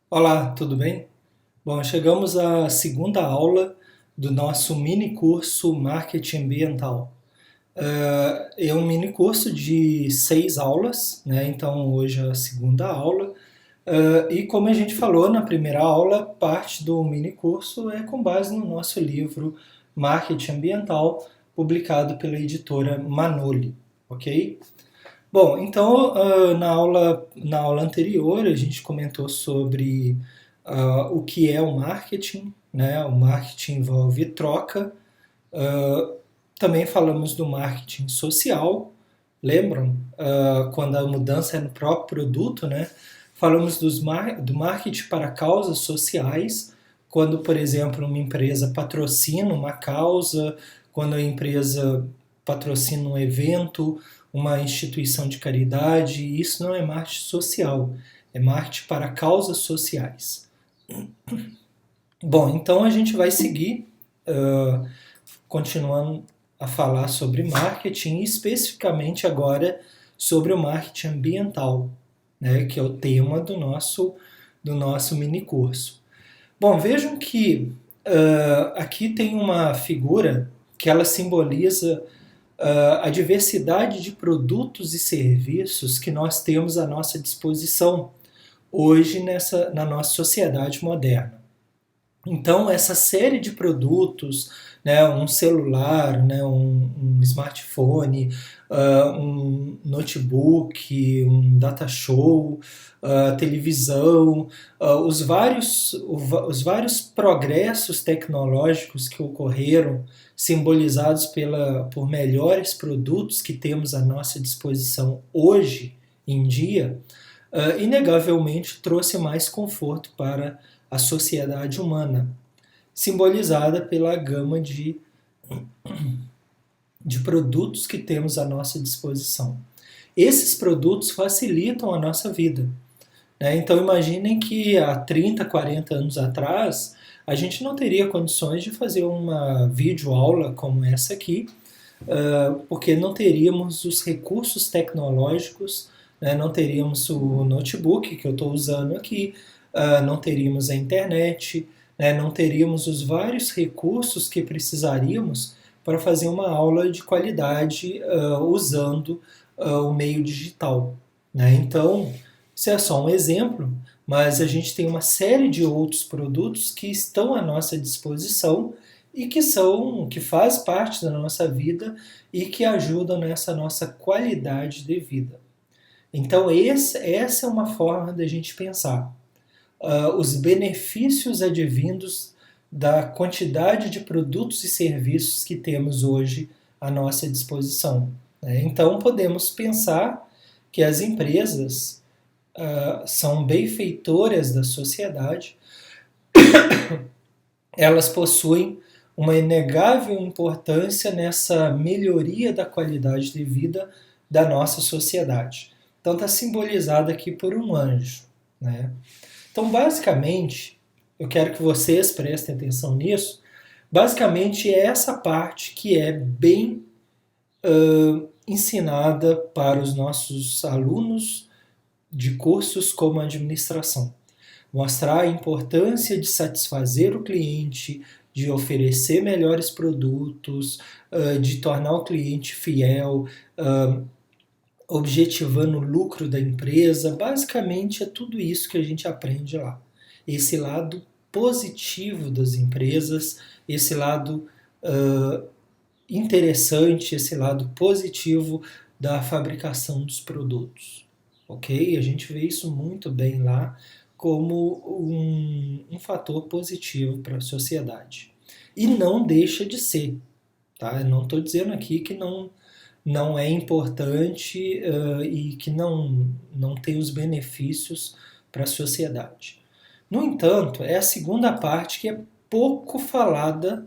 Olá, tudo bem? Bom, chegamos à segunda aula do nosso mini curso Marketing Ambiental. É um mini curso de 6 aulas, né? Então hoje é a segunda aula. E como a gente falou na primeira aula, parte do mini curso é com base no nosso livro Marketing Ambiental, publicado pela editora Manoli, ok? Bom, então na aula anterior a gente comentou sobre o que é o marketing, né? O marketing envolve troca. Ah, Também falamos do marketing social, lembram? Quando a mudança é no próprio produto, né? Falamos do marketing para causas sociais, quando, por exemplo, uma empresa patrocina uma causa, quando a empresa patrocina um evento, uma instituição de caridade, isso não é marketing social, é marketing para causas sociais. Bom, então a gente vai seguir continuando a falar sobre marketing, especificamente agora sobre o marketing ambiental, né, que é o tema do nosso mini curso. Bom, vejam que aqui tem uma figura que ela simboliza a diversidade de produtos e serviços que nós temos à nossa disposição hoje na nossa sociedade moderna. Então, essa série de produtos, né, um celular, né, um smartphone, um notebook, um data show, televisão, os vários progressos tecnológicos que ocorreram, simbolizados por melhores produtos que temos à nossa disposição hoje em dia, inegavelmente trouxe mais conforto para a sociedade humana, simbolizada pela gama de produtos que temos à nossa disposição. Esses produtos facilitam a nossa vida, né? Então imaginem que há 30, 40 anos atrás a gente não teria condições de fazer uma videoaula como essa aqui, porque não teríamos os recursos tecnológicos, né? Não teríamos o notebook que eu estou usando aqui, não teríamos a internet, né? Não teríamos os vários recursos que precisaríamos para fazer uma aula de qualidade usando o meio digital, né? Então, isso é só um exemplo, mas a gente tem uma série de outros produtos que estão à nossa disposição e que faz parte da nossa vida e que ajudam nessa nossa qualidade de vida. Então, essa é uma forma da gente pensar. Os benefícios advindos da quantidade de produtos e serviços que temos hoje à nossa disposição, né? Então, podemos pensar que as empresas são benfeitoras da sociedade, elas possuem uma inegável importância nessa melhoria da qualidade de vida da nossa sociedade. Então está simbolizado aqui por um anjo, né? Então, basicamente, eu quero que vocês prestem atenção nisso. Basicamente, é essa parte que é bem ensinada para os nossos alunos de cursos como administração. Mostrar a importância de satisfazer o cliente, de oferecer melhores produtos, de tornar o cliente fiel, objetivando o lucro da empresa. Basicamente é tudo isso que a gente aprende lá. Esse lado positivo das empresas, esse lado interessante, esse lado positivo da fabricação dos produtos. Ok? A gente vê isso muito bem lá como um fator positivo para a sociedade. E não deixa de ser. Tá? Eu não estou dizendo aqui que não é importante e que não tem os benefícios para a sociedade. No entanto, é a segunda parte que é pouco falada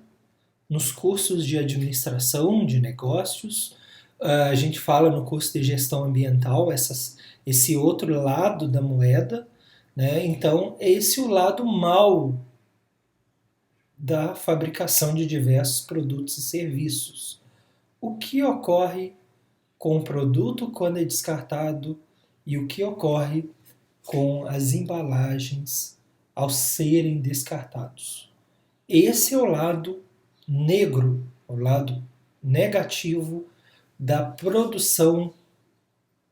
nos cursos de administração de negócios. A gente fala no curso de gestão ambiental esse outro lado da moeda, né? Então, esse é o lado mau da fabricação de diversos produtos e serviços. O que ocorre com o produto quando é descartado e o que ocorre com as embalagens ao serem descartados. Esse é o lado negro, o lado negativo da produção,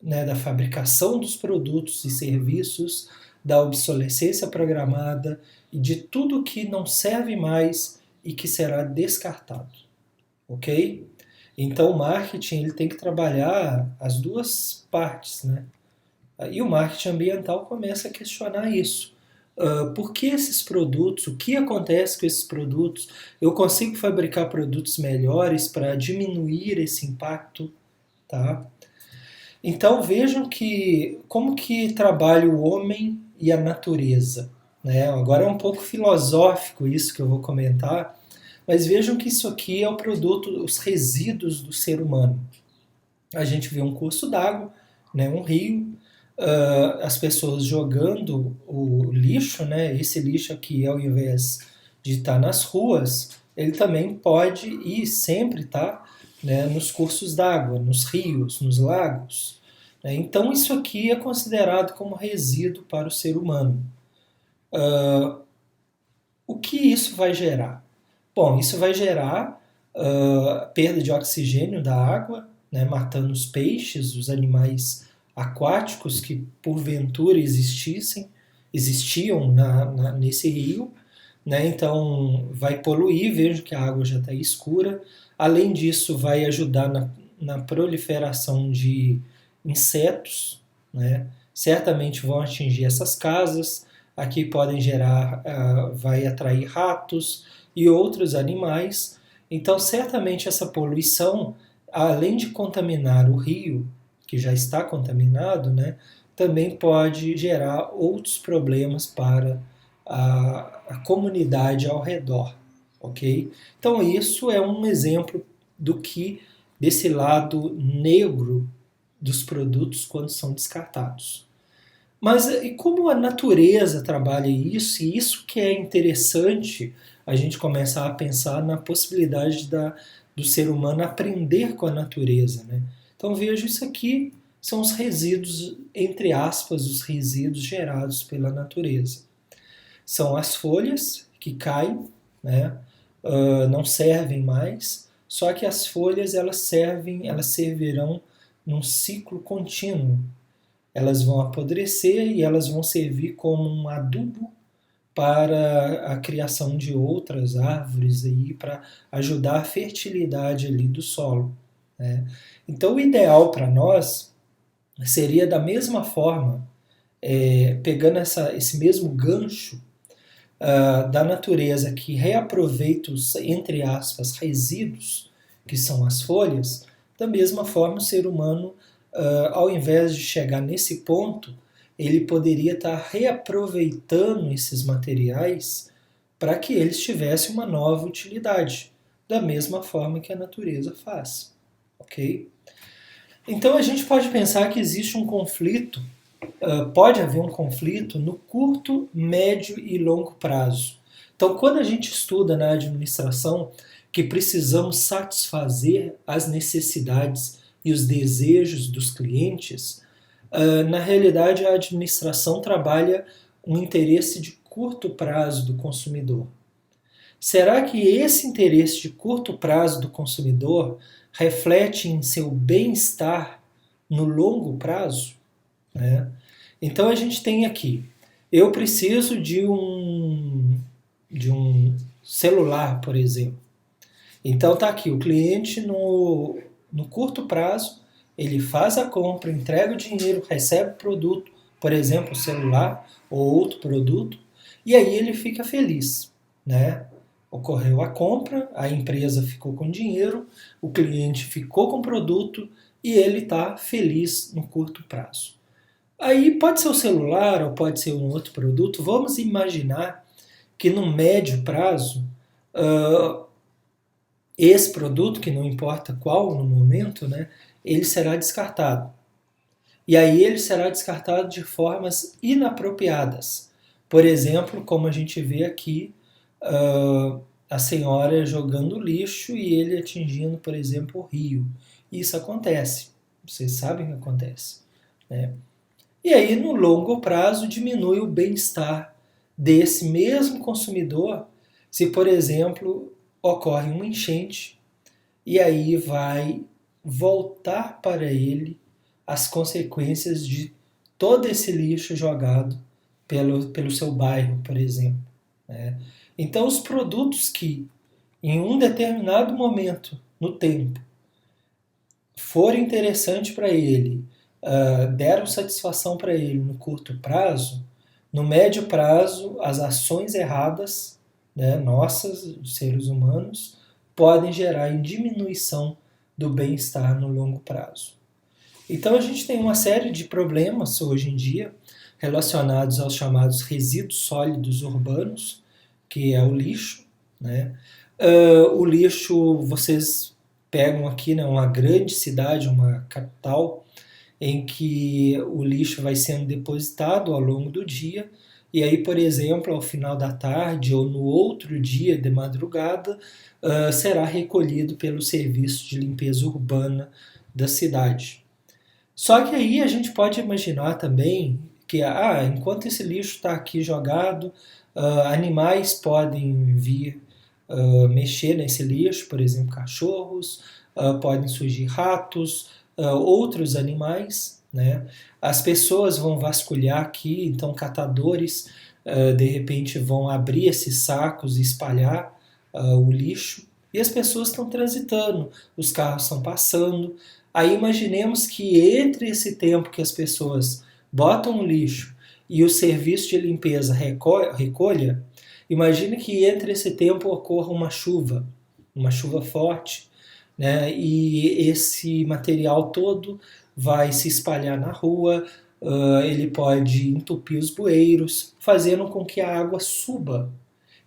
né, da fabricação dos produtos e serviços, da obsolescência programada e de tudo que não serve mais e que será descartado, ok? Então o marketing ele tem que trabalhar as duas partes, né? E o marketing ambiental começa a questionar isso. Por que esses produtos? O que acontece com esses produtos? Eu consigo fabricar produtos melhores para diminuir esse impacto, tá? Então vejam que como que trabalha o homem e a natureza, né? Agora é um pouco filosófico isso que eu vou comentar, mas vejam que isso aqui é o produto, os resíduos do ser humano. A gente vê um curso d'água, né, um rio, as pessoas jogando o lixo, né? Esse lixo aqui, ao invés de estar nas ruas, ele também pode e sempre está, né, nos cursos d'água, nos rios, nos lagos. Né? Então isso aqui é considerado como resíduo para o ser humano. O que isso vai gerar? Bom, isso vai gerar perda de oxigênio da água, né, matando os peixes, os animais aquáticos que porventura existiam nesse rio, né? Então vai poluir, vejo que a água já está escura. Além disso, vai ajudar na proliferação de insetos, né? Certamente vão atingir essas casas. Aqui podem gerar, vai atrair ratos e outros animais. Então, certamente essa poluição, além de contaminar o rio, que já está contaminado, né, também pode gerar outros problemas para a comunidade ao redor, ok? Então isso é um exemplo desse lado negro dos produtos quando são descartados. Mas e como a natureza trabalha isso, e isso que é interessante, a gente começa a pensar na possibilidade do ser humano aprender com a natureza, né? Então veja, isso aqui são os resíduos, entre aspas, os resíduos gerados pela natureza. São as folhas que caem, né? Não servem mais, só que as folhas elas servirão num ciclo contínuo. Elas vão apodrecer e elas vão servir como um adubo para a criação de outras árvores aí, para ajudar a fertilidade ali do solo. Né? Então o ideal para nós seria da mesma forma, pegando esse mesmo gancho da natureza que reaproveita os, entre aspas, resíduos, que são as folhas, da mesma forma o ser humano, ao invés de chegar nesse ponto, ele poderia estar reaproveitando esses materiais para que eles tivessem uma nova utilidade, da mesma forma que a natureza faz. Ok? Então a gente pode pensar que existe um conflito, pode haver um conflito no curto, médio e longo prazo. Então quando a gente estuda na administração que precisamos satisfazer as necessidades e os desejos dos clientes, na realidade a administração trabalha um interesse de curto prazo do consumidor. Será que esse interesse de curto prazo do consumidor reflete em seu bem-estar no longo prazo? Né? Então a gente tem aqui, eu preciso de um celular, por exemplo. Então está aqui, o cliente no curto prazo, ele faz a compra, entrega o dinheiro, recebe o produto, por exemplo, o celular ou outro produto, e aí ele fica feliz, né? Ocorreu a compra, a empresa ficou com dinheiro, o cliente ficou com o produto e ele está feliz no curto prazo. Aí pode ser o celular ou pode ser um outro produto. Vamos imaginar que no médio prazo, esse produto, que não importa qual no momento, né, ele será descartado. E aí ele será descartado de formas inapropriadas. Por exemplo, como a gente vê aqui, a senhora jogando lixo e ele atingindo, por exemplo, o rio. Isso acontece. Vocês sabem que acontece. Né? E aí, no longo prazo, diminui o bem-estar desse mesmo consumidor se, por exemplo, ocorre uma enchente e aí vai voltar para ele as consequências de todo esse lixo jogado pelo seu bairro, por exemplo, né? Então, os produtos que em um determinado momento no tempo forem interessantes para ele, deram satisfação para ele no curto prazo, no médio prazo, as ações erradas, né, nossas, dos seres humanos, podem gerar em diminuição do bem-estar no longo prazo. Então a gente tem uma série de problemas hoje em dia relacionados aos chamados resíduos sólidos urbanos, que é o lixo, né? O lixo, vocês pegam aqui, né, uma grande cidade, uma capital, em que o lixo vai sendo depositado ao longo do dia, e aí, por exemplo, ao final da tarde ou no outro dia de madrugada, será recolhido pelo serviço de limpeza urbana da cidade. Só que aí a gente pode imaginar também que, enquanto esse lixo está aqui jogado, animais podem vir mexer nesse lixo, por exemplo, cachorros, podem surgir ratos, outros animais, né? As pessoas vão vasculhar aqui, então catadores de repente vão abrir esses sacos e espalhar o lixo, e as pessoas estão transitando, os carros estão passando. Aí imaginemos que entre esse tempo que as pessoas botam o lixo e o serviço de limpeza recolha, imagine que entre esse tempo ocorra uma chuva forte, né? E esse material todo vai se espalhar na rua, ele pode entupir os bueiros, fazendo com que a água suba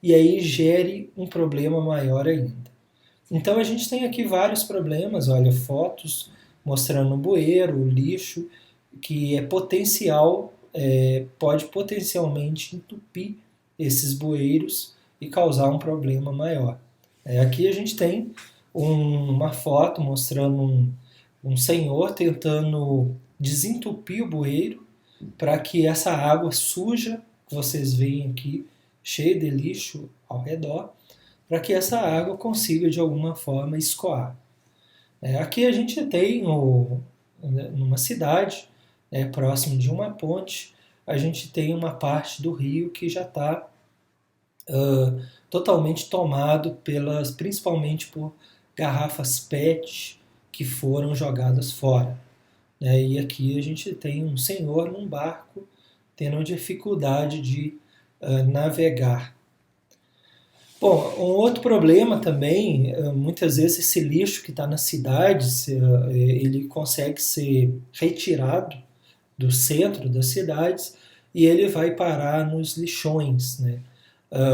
e aí gere um problema maior ainda. Então a gente tem aqui vários problemas, olha, fotos mostrando o bueiro, o lixo, que é potencial, pode potencialmente entupir esses bueiros e causar um problema maior. Aqui a gente tem uma foto mostrando um senhor tentando desentupir o bueiro para que essa água suja, que vocês veem aqui, cheia de lixo ao redor, para que essa água consiga de alguma forma escoar. Aqui a gente tem, numa cidade, próximo de uma ponte, a gente tem uma parte do rio que já está totalmente tomado principalmente por garrafas PET que foram jogadas fora. E aqui a gente tem um senhor num barco tendo dificuldade de navegar. Bom, um outro problema também, muitas vezes esse lixo que está nas cidades, ele consegue ser retirado do centro das cidades e ele vai parar nos lixões, né?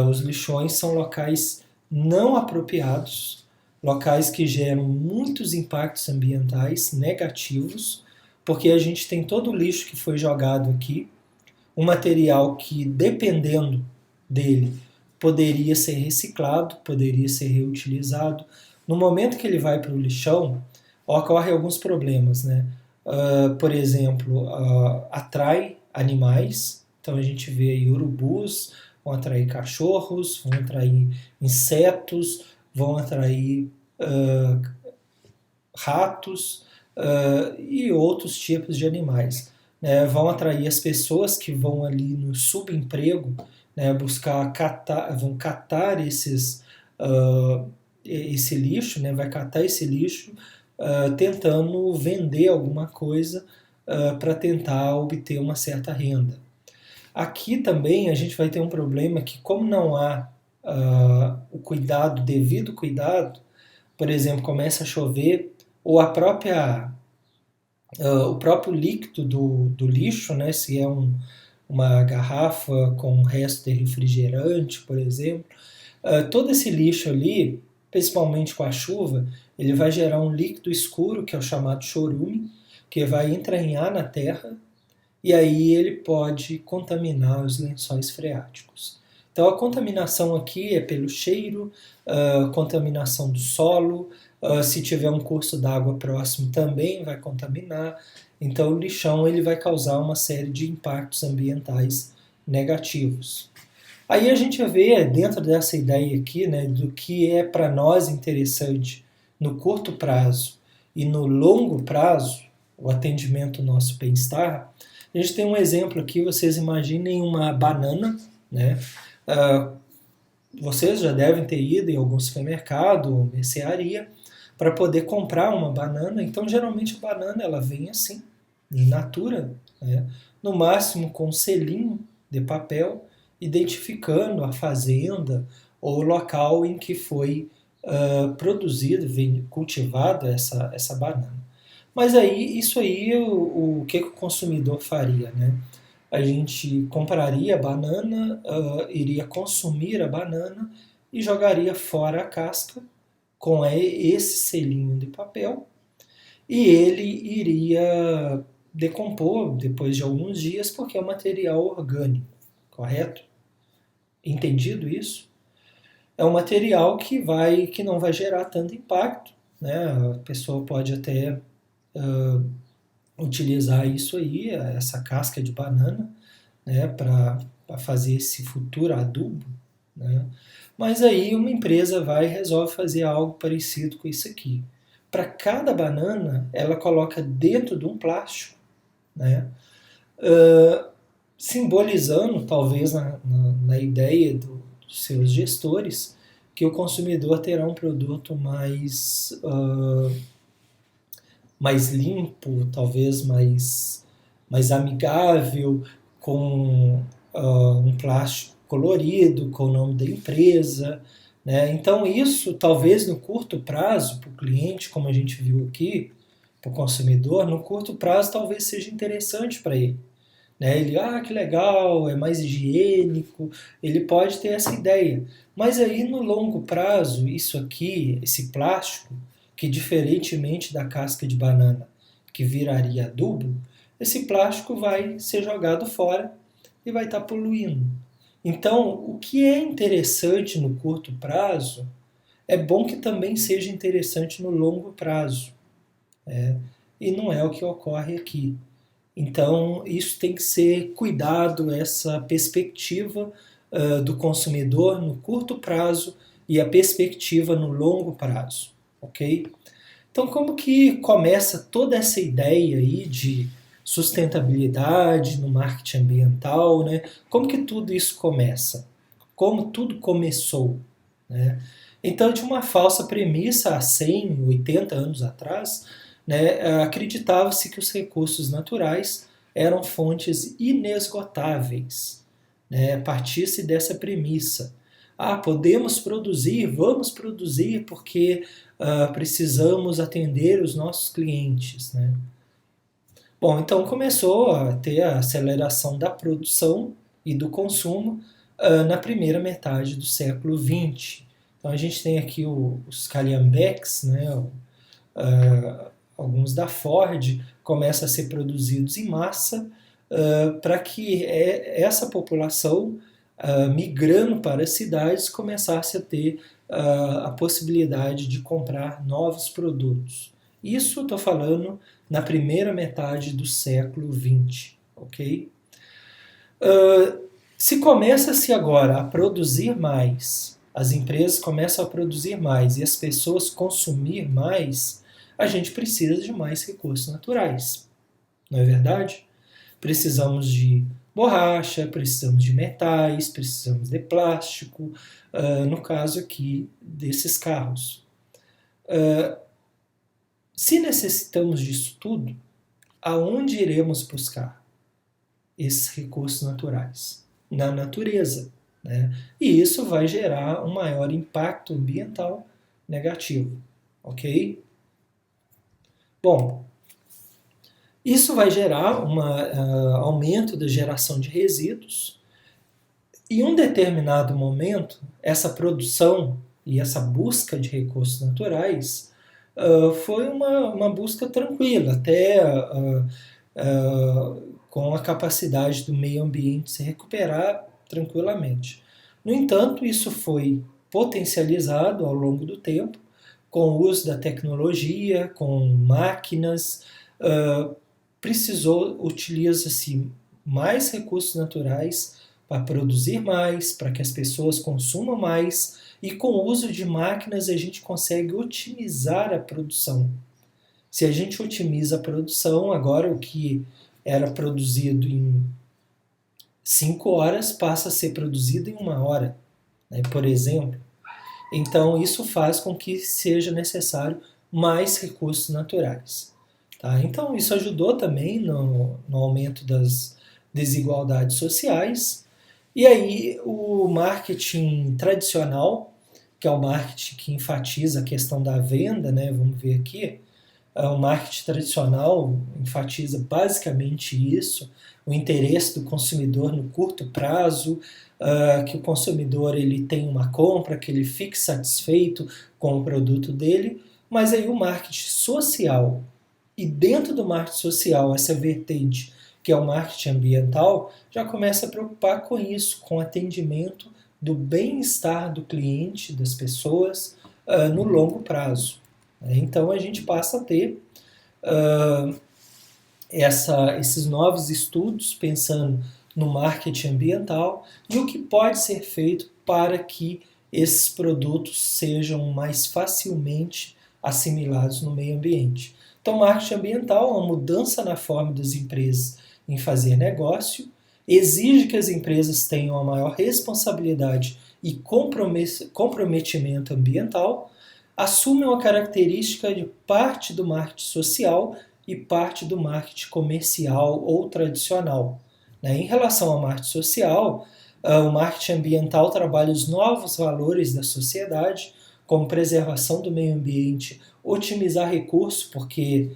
Os lixões são locais não apropriados, locais que geram muitos impactos ambientais negativos, porque a gente tem todo o lixo que foi jogado aqui, um material que, dependendo dele, poderia ser reciclado, poderia ser reutilizado. No momento que ele vai para o lixão, ocorrem alguns problemas, né? Por exemplo, atrai animais, então a gente vê aí urubus, vão atrair cachorros, vão atrair insetos, vão atrair ratos e outros tipos de animais. Vão atrair as pessoas que vão ali no subemprego, vão catar esse lixo, vai catar esse lixo tentando vender alguma coisa para tentar obter uma certa renda. Aqui também a gente vai ter um problema que, como não há o devido cuidado, por exemplo, começa a chover, ou o próprio líquido do lixo, se é uma garrafa com resto de refrigerante, por exemplo, todo esse lixo ali, principalmente com a chuva, ele vai gerar um líquido escuro, que é o chamado chorume, que vai entranhar na terra, e aí ele pode contaminar os lençóis freáticos. Então a contaminação aqui é pelo cheiro, contaminação do solo, se tiver um curso d'água próximo também vai contaminar. Então o lixão ele vai causar uma série de impactos ambientais negativos. Aí a gente vê dentro dessa ideia aqui, né, do que é para nós interessante no curto prazo e no longo prazo, o atendimento ao nosso bem-estar. A gente tem um exemplo aqui, vocês imaginem uma banana, né? Ah, vocês já devem ter ido em algum supermercado ou mercearia para poder comprar uma banana. Então, geralmente a banana ela vem assim, in natura, né? No máximo com um selinho de papel, identificando a fazenda ou o local em que foi produzido, cultivada essa banana. Mas aí, isso aí, o que o consumidor faria, né? A gente compraria a banana, iria consumir a banana e jogaria fora a casca com esse selinho de papel e ele iria decompor depois de alguns dias porque é um material orgânico, correto? Entendido isso? É um material que não vai gerar tanto impacto, né? A pessoa pode até uh, utilizar isso aí, essa casca de banana, né, para fazer esse futuro adubo, né? Mas aí uma empresa vai e resolve fazer algo parecido com isso aqui. Para cada banana, ela coloca dentro de um plástico, né, simbolizando, talvez na ideia dos seus gestores, que o consumidor terá um produto mais limpo, talvez mais amigável, com um plástico colorido, com o nome da empresa. Né? Então, isso talvez no curto prazo, para o cliente, como a gente viu aqui, para o consumidor, no curto prazo talvez seja interessante para ele. Né? Ele, que legal, é mais higiênico, ele pode ter essa ideia. Mas aí no longo prazo, isso aqui, esse plástico, que diferentemente da casca de banana, que viraria adubo, esse plástico vai ser jogado fora e vai estar poluindo. Então, o que é interessante no curto prazo, é bom que também seja interessante no longo prazo. E não é o que ocorre aqui. Então, isso tem que ser cuidado, essa perspectiva do consumidor no curto prazo e a perspectiva no longo prazo, ok? Então, como que começa toda essa ideia aí de sustentabilidade no marketing ambiental, né? Como que tudo isso começa? Como tudo começou, né? Então, de uma falsa premissa há 100, 80 anos atrás, né, acreditava-se que os recursos naturais eram fontes inesgotáveis. Né? Partisse dessa premissa. Podemos produzir, vamos produzir porque precisamos atender os nossos clientes. Né? Bom, então começou a ter a aceleração da produção e do consumo na primeira metade do século XX. Então a gente tem aqui os Calhambeques, né, alguns da Ford, começam a ser produzidos em massa para que essa população, migrando para as cidades, começasse a ter a possibilidade de comprar novos produtos. Isso estou falando na primeira metade do século XX, ok? Se começa-se agora a produzir mais, as empresas começam a produzir mais e as pessoas consumir mais, a gente precisa de mais recursos naturais, não é verdade? Precisamos de borracha, precisamos de metais, precisamos de plástico, no caso aqui desses carros. Se necessitamos disso tudo, aonde iremos buscar esses recursos naturais? Na natureza. Né? E isso vai gerar um maior impacto ambiental negativo. Ok? Bom, isso vai gerar um aumento da geração de resíduos. Em um determinado momento, essa produção e essa busca de recursos naturais foi uma busca tranquila, até com a capacidade do meio ambiente se recuperar tranquilamente. No entanto, isso foi potencializado ao longo do tempo, com o uso da tecnologia, com máquinas, utiliza-se mais recursos naturais para produzir mais, para que as pessoas consumam mais, e com o uso de máquinas a gente consegue otimizar a produção. Se a gente otimiza a produção, agora o que era produzido em 5 horas passa a ser produzido em 1 hora, né, por exemplo. Então, isso faz com que seja necessário mais recursos naturais. Tá? Então, isso ajudou também no aumento das desigualdades sociais. E aí, o marketing tradicional, que é o marketing que enfatiza a questão da venda, né? Vamos ver aqui. O marketing tradicional enfatiza basicamente isso, o interesse do consumidor no curto prazo, que o consumidor ele tem uma compra, que ele fique satisfeito com o produto dele, mas aí o marketing social, e dentro do marketing social, essa vertente, que é o marketing ambiental, já começa a preocupar com isso, com o atendimento do bem-estar do cliente, das pessoas, no longo prazo. Então a gente passa a ter esses novos estudos pensando no marketing ambiental e o que pode ser feito para que esses produtos sejam mais facilmente assimilados no meio ambiente. Então, marketing ambiental é uma mudança na forma das empresas em fazer negócio, exige que as empresas tenham a maior responsabilidade e comprometimento ambiental, assume uma característica de parte do marketing social e parte do marketing comercial ou tradicional. Em relação ao marketing social, o marketing ambiental trabalha os novos valores da sociedade, como preservação do meio ambiente, otimizar recursos, porque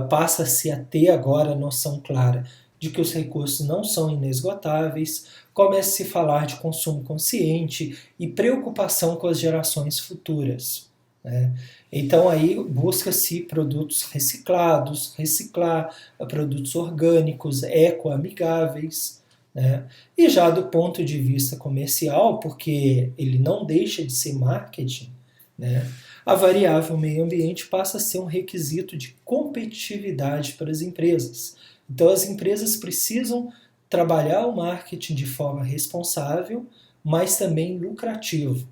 passa-se a ter agora a noção clara de que os recursos não são inesgotáveis, começa a se falar de consumo consciente e preocupação com as gerações futuras. Né? Então aí busca-se produtos reciclados, reciclar produtos orgânicos, ecoamigáveis. Né? E já do ponto de vista comercial, porque ele não deixa de ser marketing, né? A variável meio ambiente passa a ser um requisito de competitividade para as empresas. Então as empresas precisam trabalhar o marketing de forma responsável, mas também lucrativo.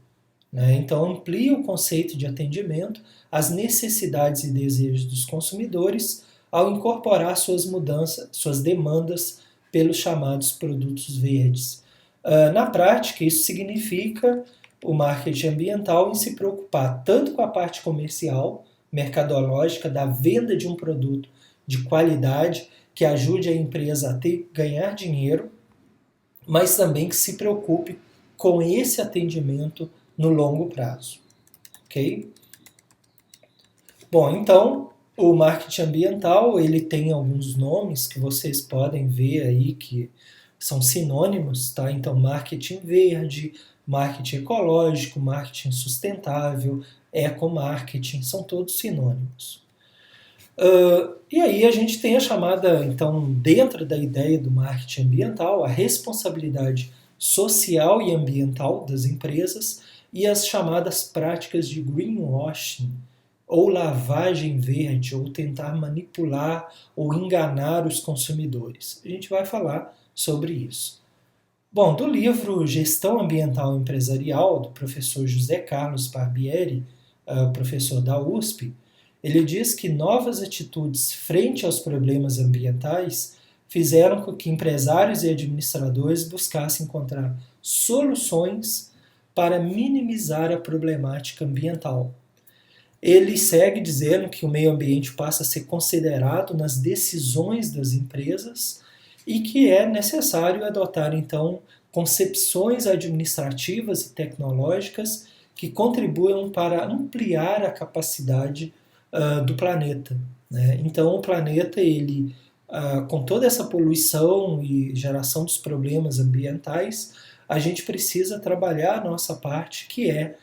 Né? Então amplia o conceito de atendimento às necessidades e desejos dos consumidores ao incorporar suas demandas pelos chamados produtos verdes. Na prática, isso significa o marketing ambiental em se preocupar tanto com a parte comercial, mercadológica, da venda de um produto de qualidade que ajude a empresa a ganhar dinheiro, mas também que se preocupe com esse atendimento no longo prazo. Ok? Bom, então, o marketing ambiental ele tem alguns nomes que vocês podem ver aí que são sinônimos, tá? Então, marketing verde, marketing ecológico, marketing sustentável, ecomarketing, são todos sinônimos. E aí a gente tem a chamada, então, dentro da ideia do marketing ambiental, a responsabilidade social e ambiental das empresas e as chamadas práticas de greenwashing, ou lavagem verde, ou tentar manipular ou enganar os consumidores. A gente vai falar sobre isso. Bom, do livro Gestão Ambiental Empresarial, do professor José Carlos Barbieri, professor da USP, ele diz que novas atitudes frente aos problemas ambientais fizeram com que empresários e administradores buscassem encontrar soluções para minimizar a problemática ambiental. Ele segue dizendo que o meio ambiente passa a ser considerado nas decisões das empresas e que é necessário adotar, então, concepções administrativas e tecnológicas que contribuam para ampliar a capacidade do planeta. Né? Então, o planeta, ele, com toda essa poluição e geração dos problemas ambientais, a gente precisa trabalhar a nossa parte, que é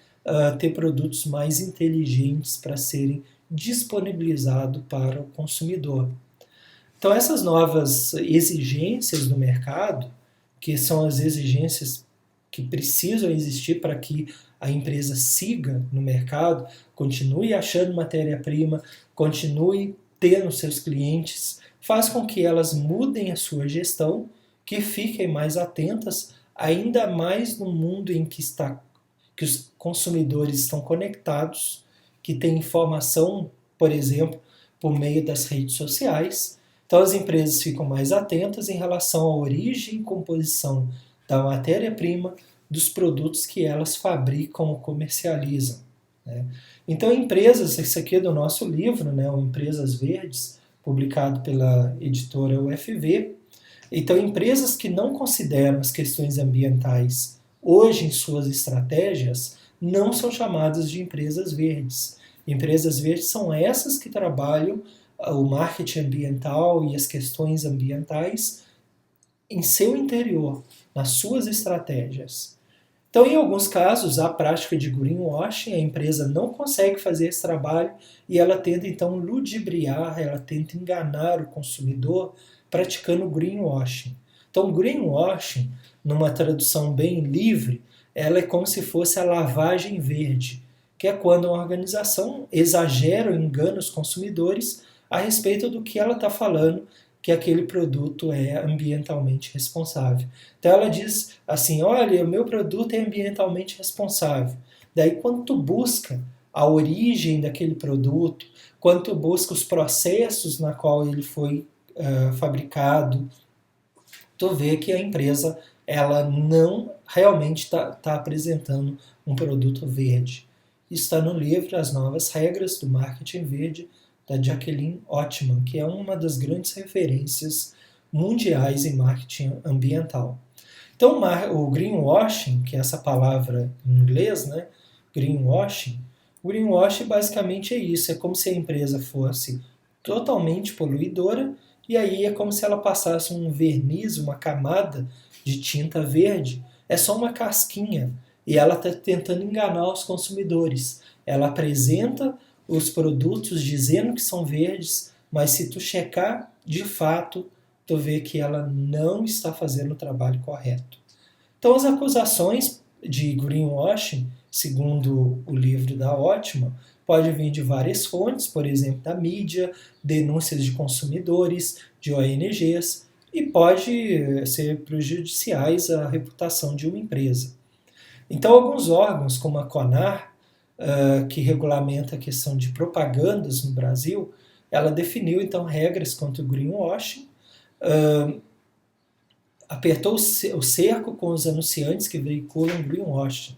ter produtos mais inteligentes para serem disponibilizados para o consumidor. Então, essas novas exigências do mercado, que são as exigências que precisam existir para que a empresa siga no mercado, continue achando matéria-prima, continue tendo seus clientes, faz com que elas mudem a sua gestão, que fiquem mais atentas ainda mais no mundo em que os consumidores estão conectados, que tem informação, por exemplo, por meio das redes sociais. Então as empresas ficam mais atentas em relação à origem e composição da matéria-prima dos produtos que elas fabricam ou comercializam, né? Então empresas, esse aqui é do nosso livro, né, o Empresas Verdes, publicado pela editora UFV. Então empresas que não consideram as questões ambientais hoje em suas estratégias não são chamadas de empresas verdes. Empresas verdes são essas que trabalham o marketing ambiental e as questões ambientais em seu interior, nas suas estratégias. Então, em alguns casos, há a prática de greenwashing, a empresa não consegue fazer esse trabalho e ela tenta, então, ludibriar, ela tenta enganar o consumidor praticando greenwashing. Então, greenwashing, numa tradução bem livre, ela é como se fosse a lavagem verde, que é quando uma organização exagera ou engana os consumidores a respeito do que ela está falando, que aquele produto é ambientalmente responsável. Então ela diz assim, olha, o meu produto é ambientalmente responsável. Daí quando tu busca a origem daquele produto, quando tu busca os processos na qual ele foi fabricado, tu vê que a empresa ela não realmente está apresentando um produto verde. Isso está no livro As Novas Regras do Marketing Verde, da Jacqueline Ottman, que é uma das grandes referências mundiais em marketing ambiental. Então, o greenwashing, que é essa palavra em inglês, né? Greenwashing, o greenwashing basicamente é isso, é como se a empresa fosse totalmente poluidora e aí é como se ela passasse um verniz, uma camada de tinta verde, é só uma casquinha e ela está tentando enganar os consumidores. Ela apresenta os produtos dizendo que são verdes, mas se tu checar de fato, tu vê que ela não está fazendo o trabalho correto. Então as acusações de greenwashing, segundo o livro da Ottman, podem vir de várias fontes, por exemplo, da mídia, denúncias de consumidores, de ONGs, e pode ser prejudiciais à reputação de uma empresa. Então alguns órgãos, como a CONAR, que regulamenta a questão de propagandas no Brasil, ela definiu então regras contra o greenwashing, apertou o cerco com os anunciantes que veiculam greenwashing,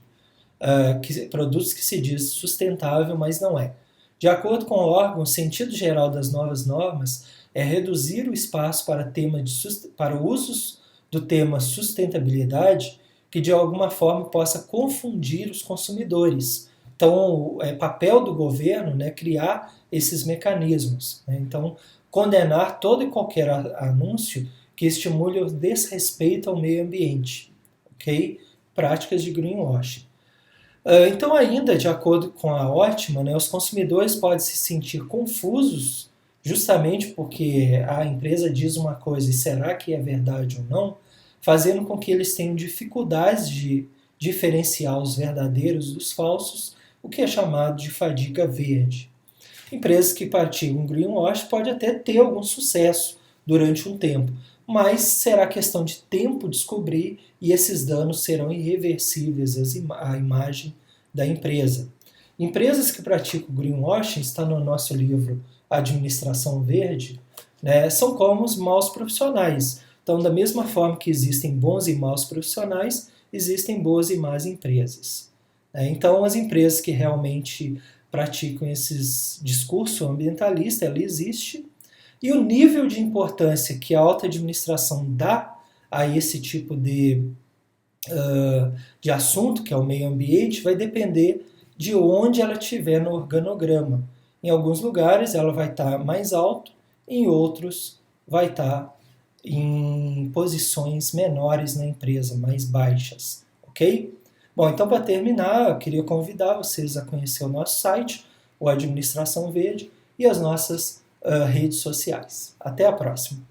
produtos que se diz sustentável, mas não é. De acordo com o órgão, o sentido geral das novas normas é reduzir o espaço para usos do tema sustentabilidade que de alguma forma possa confundir os consumidores. Então, é papel do governo, né, criar esses mecanismos, né? Então, condenar todo e qualquer anúncio que estimule o desrespeito ao meio ambiente, ok? Práticas de greenwashing. Então, ainda de acordo com a Ottman, né, os consumidores podem se sentir confusos justamente porque a empresa diz uma coisa e será que é verdade ou não, fazendo com que eles tenham dificuldades de diferenciar os verdadeiros dos falsos, o que é chamado de fadiga verde. Empresas que praticam greenwash podem até ter algum sucesso durante um tempo, mas será questão de tempo descobrir e esses danos serão irreversíveis à imagem da empresa. Empresas que praticam greenwashing, está no nosso livro Administração Verde, né, são como os maus profissionais. Então, da mesma forma que existem bons e maus profissionais, existem boas e más empresas. Então, as empresas que realmente praticam esses discurso ambientalista, ela existe, e o nível de importância que a alta administração dá a esse tipo de assunto, que é o meio ambiente, vai depender de onde ela estiver no organograma. Em alguns lugares ela vai estar mais alto, em outros vai estar em posições menores na empresa, mais baixas, ok? Bom, então para terminar, eu queria convidar vocês a conhecer o nosso site, o Administração Verde, e as nossas redes sociais. Até a próxima!